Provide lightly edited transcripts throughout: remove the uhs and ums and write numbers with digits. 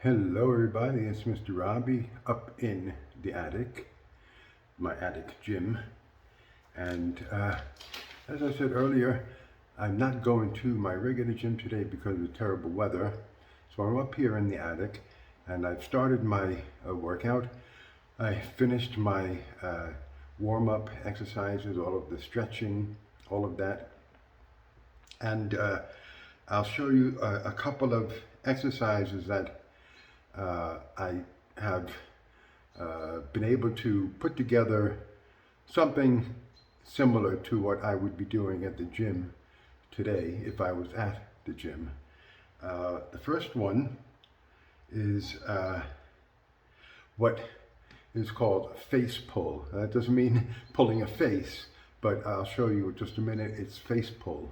Hello everybody, it's Mr. Robbie up in the attic, my attic gym. And as I said earlier, I'm not going to my regular gym today because of the terrible weather. So I'm up here in the attic and I've started my workout. I finished my warm-up exercises, all of the stretching, all of that. And I'll show you a couple of exercises that I have been able to put together something similar to what I would be doing at the gym today if I was at the gym. The first one is what is called face pull. That doesn't mean pulling a face, but I'll show you in just a minute. It's face pull.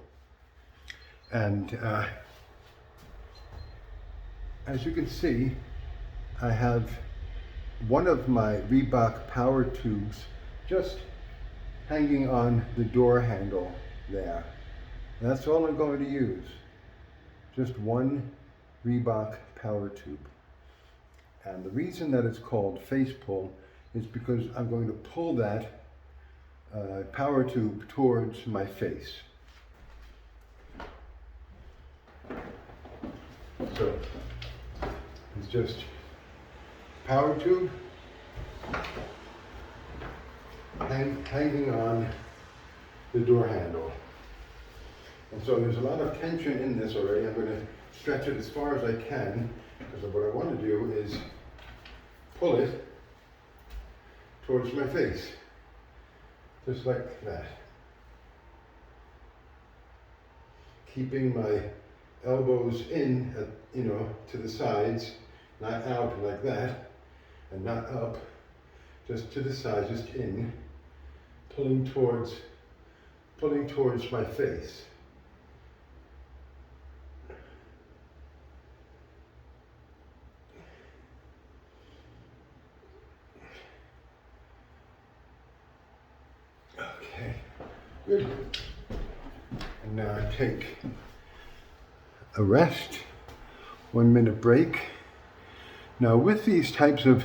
And as you can see, I have one of my Reebok Power Tubes just hanging on the door handle there. That's all I'm going to use. Just one Reebok Power Tube. And the reason that it's called face pull is because I'm going to pull that power tube towards my face. So it's just power tube hanging on the door handle. And so there's a lot of tension in this already. I'm going to stretch it as far as I can because what I want to do is pull it towards my face, just like that. Keeping my elbows in, to the sides, not out like that, and not up, just to the side, just in, pulling towards my face. Okay, good. And now I take a rest, 1 minute break. Now with these types of,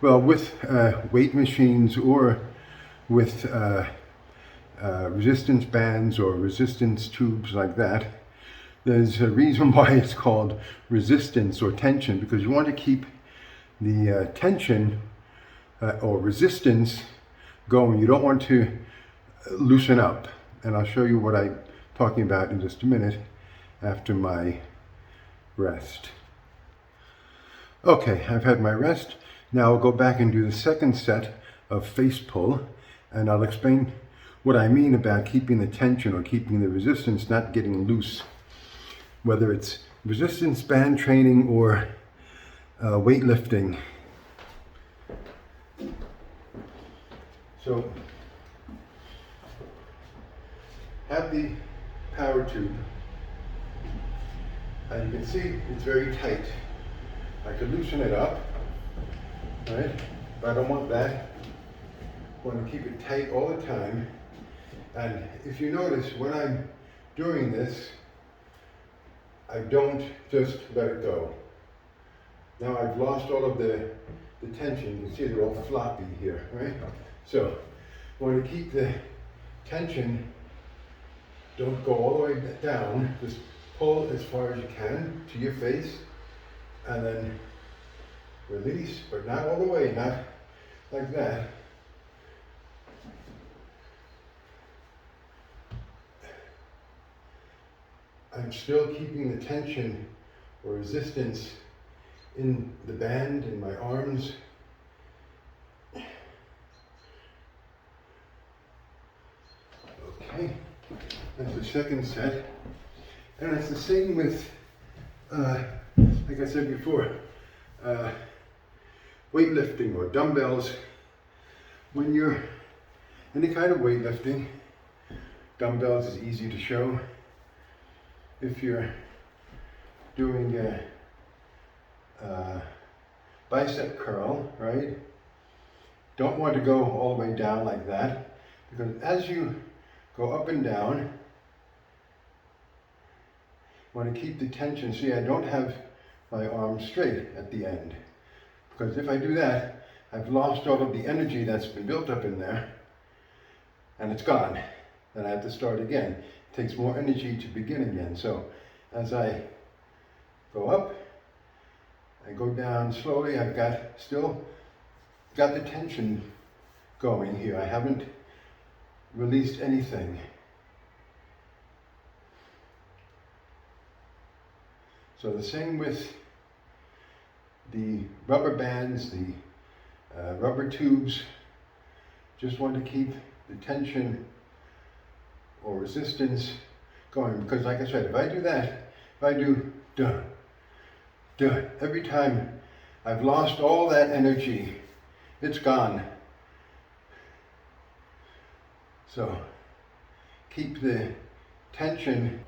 with weight machines or with resistance bands or resistance tubes like that, there's a reason why it's called resistance or tension, because you want to keep the tension or resistance going. You don't want to loosen up. And I'll show you what I'm talking about in just a minute after my rest. Okay, I've had my rest. Now I'll go back and do the second set of face pull, and I'll explain what I mean about keeping the tension or keeping the resistance not getting loose, whether it's resistance band training or weightlifting. So, have the power tube, and you can see it's very tight. I could loosen it up, right? But I don't want that. I want to keep it tight all the time. And if you notice, when I'm doing this, I don't just let it go. Now I've lost all of the tension. You can see they're all floppy here, right? So, I want to keep the tension. Don't go all the way down. Just pull as far as you can to your face, and then release, but not all the way, not like that. I'm still keeping the tension or resistance in the band, in my arms. Okay, that's the second set. And it's the same with, like I said before, weightlifting or dumbbells. When you're any kind of weightlifting, dumbbells is easy to show. If you're doing a bicep curl, right? Don't want to go all the way down like that, because as you go up and down, want to keep the tension. See, I don't have my arm straight at the end. Because if I do that, I've lost all of the energy that's been built up in there, and it's gone. Then I have to start again. It takes more energy to begin again. So as I go up, I go down slowly. I've still got the tension going here. I haven't released anything. So the same with the rubber bands, the rubber tubes. Just want to keep the tension or resistance going, because like I said, if I do that, if I do dun, dun, every time I've lost all that energy, it's gone. So keep the tension.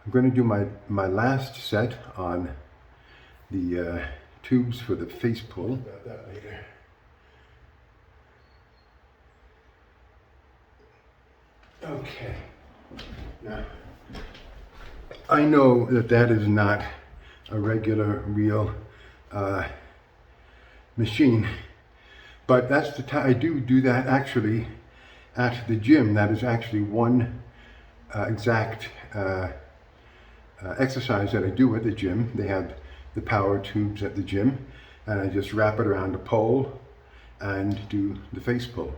I'm going to do my last set on the tubes for the face pull. About that later. Okay. Now, I know that is not a regular, real machine, but that's the time I do that actually at the gym. That is actually one exact exercise that I do at the gym. They have the power tubes at the gym, and I just wrap it around a pole and do the face pull.